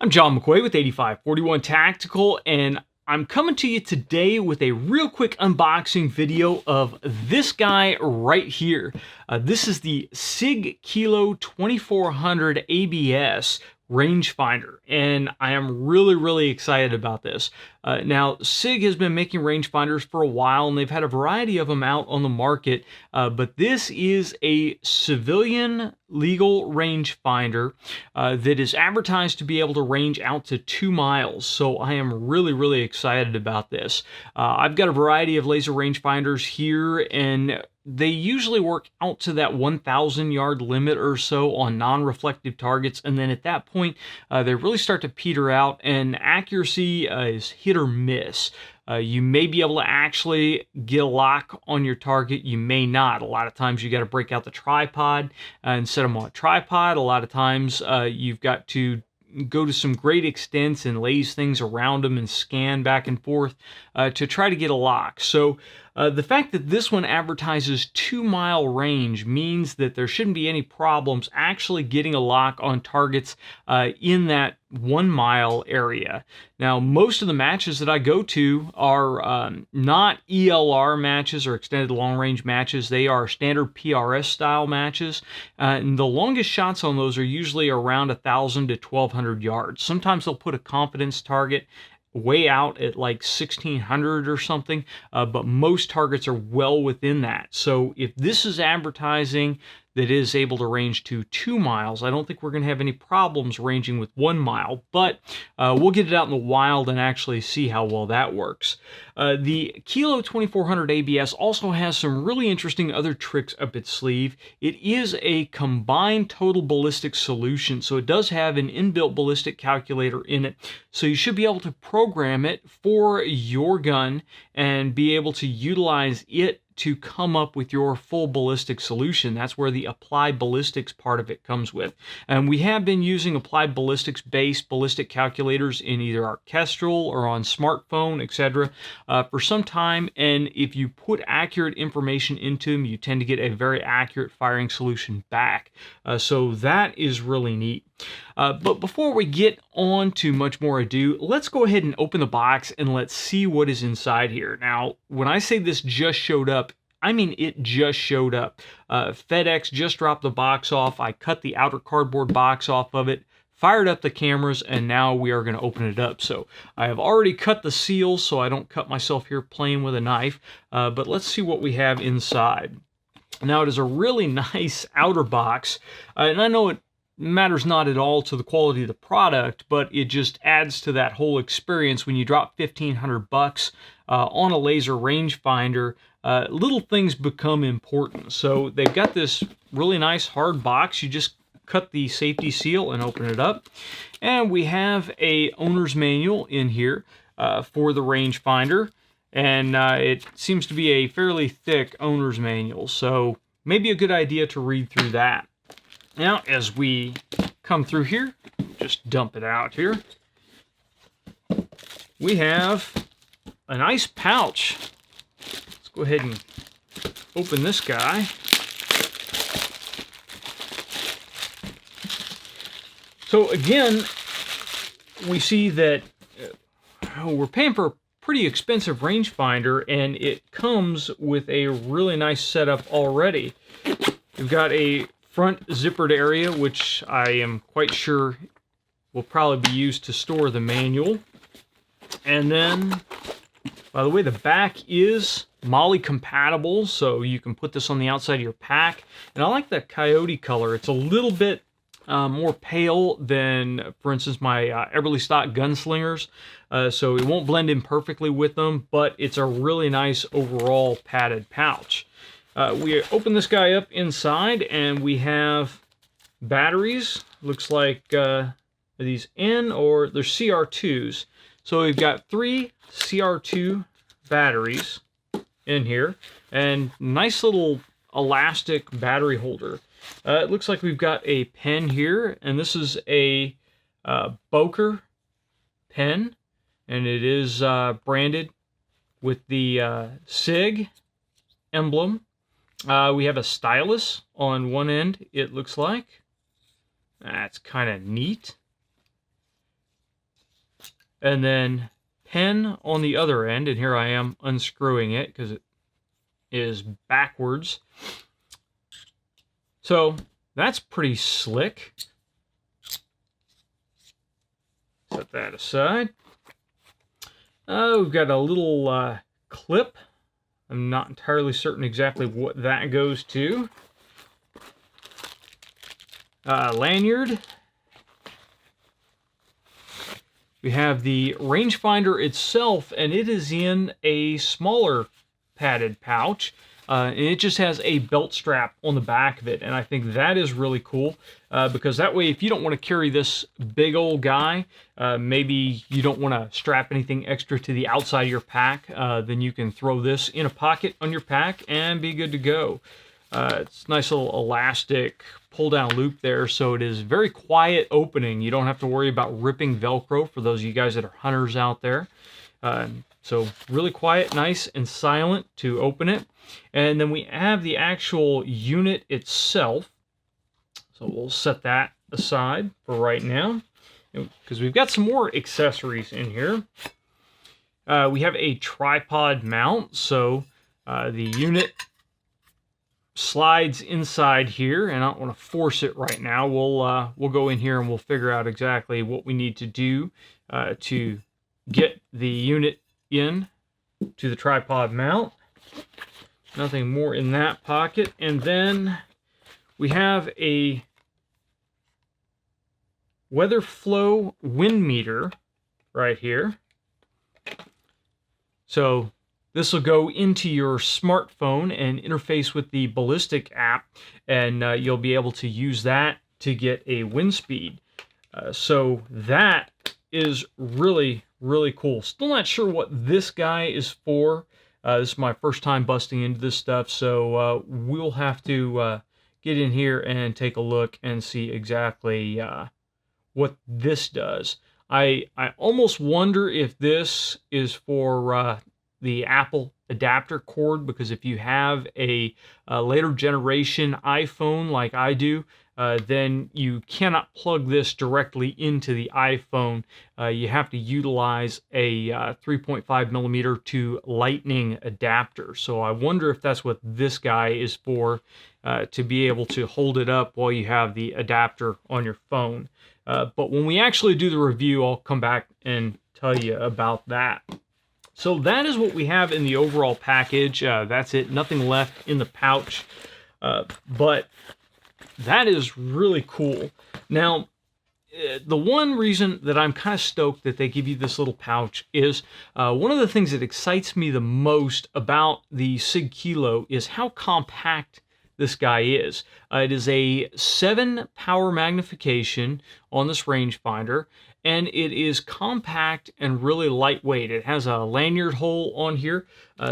I'm John McQuay with 8541 Tactical, and I'm coming to you today with a real quick unboxing video of this guy right here. This is the SIG Kilo2400ABS rangefinder, and I am really excited about this. Now, SIG has been making rangefinders for a while, and they've had a variety of them out on the market, but this is a civilian legal rangefinder that is advertised to be able to range out to 2 miles. So I am really excited about this. I've got a variety of laser rangefinders here, and they usually work out to that 1,000 yard limit or so on non-reflective targets, and then at that point they really start to peter out, and accuracy is hit or miss. You may be able to actually get a lock on your target. You may not. A lot of times you got to break out the tripod and set them on a tripod. A lot of times you've got to go to some great extents and lays things around them and scan back and forth to try to get a lock. So the fact that this one advertises 2 mile range means that there shouldn't be any problems actually getting a lock on targets in that 1 mile area. Now, most of the matches that I go to are not ELR matches or extended long range matches. They are standard PRS style matches, and the longest shots on those are usually around 1,000 to 1,200 yards. Sometimes they'll put a confidence target way out at like 1,600 or something, but most targets are well within that. So if this is advertising that is able to range to 2 miles, I don't think we're going to have any problems ranging with 1 mile, but we'll get it out in the wild and actually see how well that works. The Kilo2400ABS also has some really interesting other tricks up its sleeve. It is a combined total ballistic solution, so it does have an inbuilt ballistic calculator in it, so you should be able to program it for your gun and be able to utilize it to come up with your full ballistic solution. That's where the applied ballistics part of it comes with. And we have been using applied ballistics based ballistic calculators in either our Kestrel or on smartphone, etc. For some time, and if you put accurate information into them, you tend to get a very accurate firing solution back. So that is really neat. But before we get on to much more ado, let's go ahead and open the box and let's see what is inside here. Now, when I say this just showed up, I mean it just showed up. FedEx just dropped the box off. I cut the outer cardboard box off of it, fired up the cameras, and now we are going to open it up. So I have already cut the seal so I don't cut myself here playing with a knife, but let's see what we have inside. Now, it is a really nice outer box, and I know it matters not at all to the quality of the product, but it just adds to that whole experience. When you drop $1,500 on a laser rangefinder, little things become important. So they've got this really nice hard box. You just cut the safety seal and open it up, and we have a owner's manual in here for the rangefinder, and it seems to be a fairly thick owner's manual, so maybe a good idea to read through that. Now, as we come through here, just dump it out here, we have a nice pouch. Let's go ahead and open this guy. So again, we see that we're paying for a pretty expensive rangefinder, and it comes with a really nice setup already. We've got a front zippered area, which I am quite sure will probably be used to store the manual. And then, by the way, the back is Molly compatible, so you can put this on the outside of your pack. And I like the coyote color. It's a little bit more pale than, for instance, my Everly Stock Gunslingers, so it won't blend in perfectly with them, but it's a really nice overall padded pouch. We open this guy up inside, and we have batteries. Looks like these N or they're CR2s. So we've got 3 CR2 batteries in here, and nice little elastic battery holder. It looks like we've got a pen here, and this is a Boker pen, and it is branded with the SIG emblem. We have a stylus on one end, it looks like. That's kind of neat. and then pen on the other end. And here I am unscrewing it because it is backwards. So that's pretty slick. Set that aside. We've got a little clip. I'm not entirely certain exactly what that goes to. Lanyard. We have the rangefinder itself, and it is in a smaller padded pouch. And it just has a belt strap on the back of it, and I think that is really cool because that way, if you don't want to carry this big old guy, maybe you don't want to strap anything extra to the outside of your pack, then you can throw this in a pocket on your pack and be good to go. It's a nice little elastic pull-down loop there, so it is very quiet opening. You don't have to worry about ripping Velcro for those of you guys that are hunters out there. So really quiet, nice and silent to open it. And then we have the actual unit itself. So we'll set that aside for right now because we've got some more accessories in here. We have a tripod mount. So the unit slides inside here, and I don't want to force it right now. We'll go in here and we'll figure out exactly what we need to do to get the unit in to the tripod mount. Nothing more in that pocket. And then we have a weather flow wind meter right here. So this will go into your smartphone and interface with the Ballistic app, and you'll be able to use that to get a wind speed. So that is really, really cool. Still not sure what this guy is for. This is my first time busting into this stuff, so we'll have to get in here and take a look and see exactly what this does. I almost wonder if this is for the Apple adapter cord, because if you have a later generation iPhone like I do, then you cannot plug this directly into the iPhone. You have to utilize a 3.5 millimeter to Lightning adapter. So I wonder if that's what this guy is for, to be able to hold it up while you have the adapter on your phone. But when we actually do the review, I'll come back and tell you about that. So that is what we have in the overall package. That's it. Nothing left in the pouch. But that is really cool. Now, the one reason that I'm kind of stoked that they give you this little pouch is one of the things that excites me the most about the SIG Kilo is how compact this guy is. It is a 7 power magnification on this rangefinder, and it is compact and really lightweight. It has a lanyard hole on here,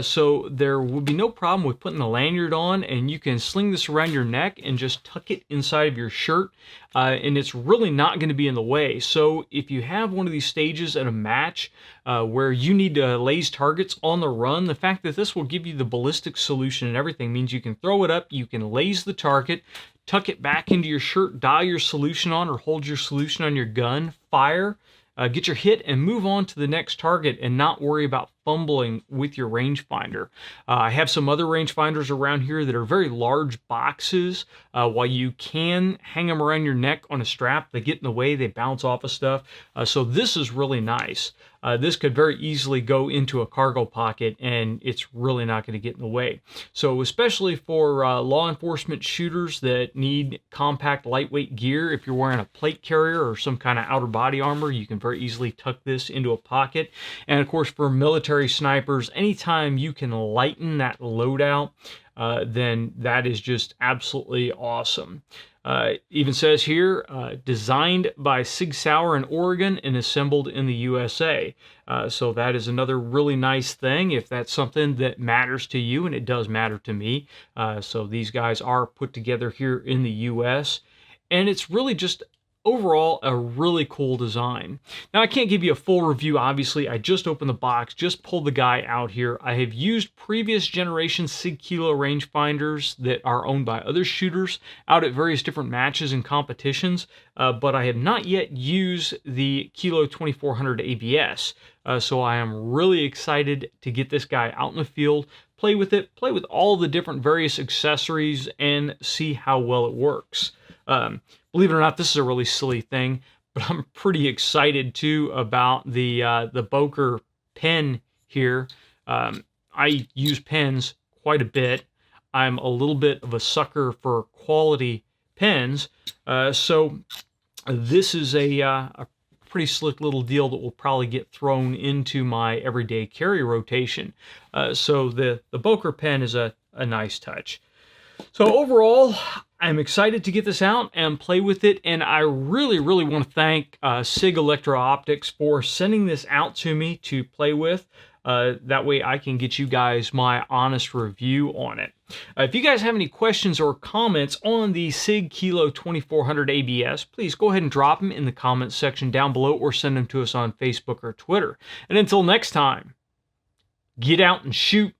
so there will be no problem with putting the lanyard on, and you can sling this around your neck and just tuck it inside of your shirt, and it's really not going to be in the way. So if you have one of these stages at a match where you need to laze targets on the run, the fact that this will give you the ballistic solution and everything means you can throw it up, you can laze the target, tuck it back into your shirt, dial your solution on or hold your solution on your gun, fire, get your hit, and move on to the next target and not worry about fumbling with your rangefinder. I have some other rangefinders around here that are very large boxes. While you can hang them around your neck on a strap, they get in the way, they bounce off of stuff. So this is really nice. This could very easily go into a cargo pocket and it's really not going to get in the way. So especially for law enforcement shooters that need compact lightweight gear, if you're wearing a plate carrier or some kind of outer body armor, you can very easily tuck this into a pocket. And of course for military snipers, anytime you can lighten that loadout, then that is just absolutely awesome. Even says here, designed by SIG Sauer in Oregon and assembled in the USA. So that is another really nice thing if that's something that matters to you, and it does matter to me. So these guys are put together here in the US, and it's really just overall, a really cool design. Now, I can't give you a full review, obviously. I just opened the box, just pulled the guy out here. I have used previous generation SIG Kilo rangefinders that are owned by other shooters out at various different matches and competitions, but I have not yet used the Kilo2400 ABS. So I am really excited to get this guy out in the field, play with it, play with all the different various accessories, and see how well it works. Believe it or not, this is a really silly thing, but I'm pretty excited too about the Boker pen here. I use pens quite a bit. I'm a little bit of a sucker for quality pens, so this is a pretty slick little deal that will probably get thrown into my everyday carry rotation. So the Boker pen is a nice touch. So overall, I'm excited to get this out and play with it, and I really want to thank SIG Electro-Optics for sending this out to me to play with. That way I can get you guys my honest review on it. If you guys have any questions or comments on the SIG Kilo2400 ABS, please go ahead and drop them in the comments section down below or send them to us on Facebook or Twitter. And until next time, get out and shoot.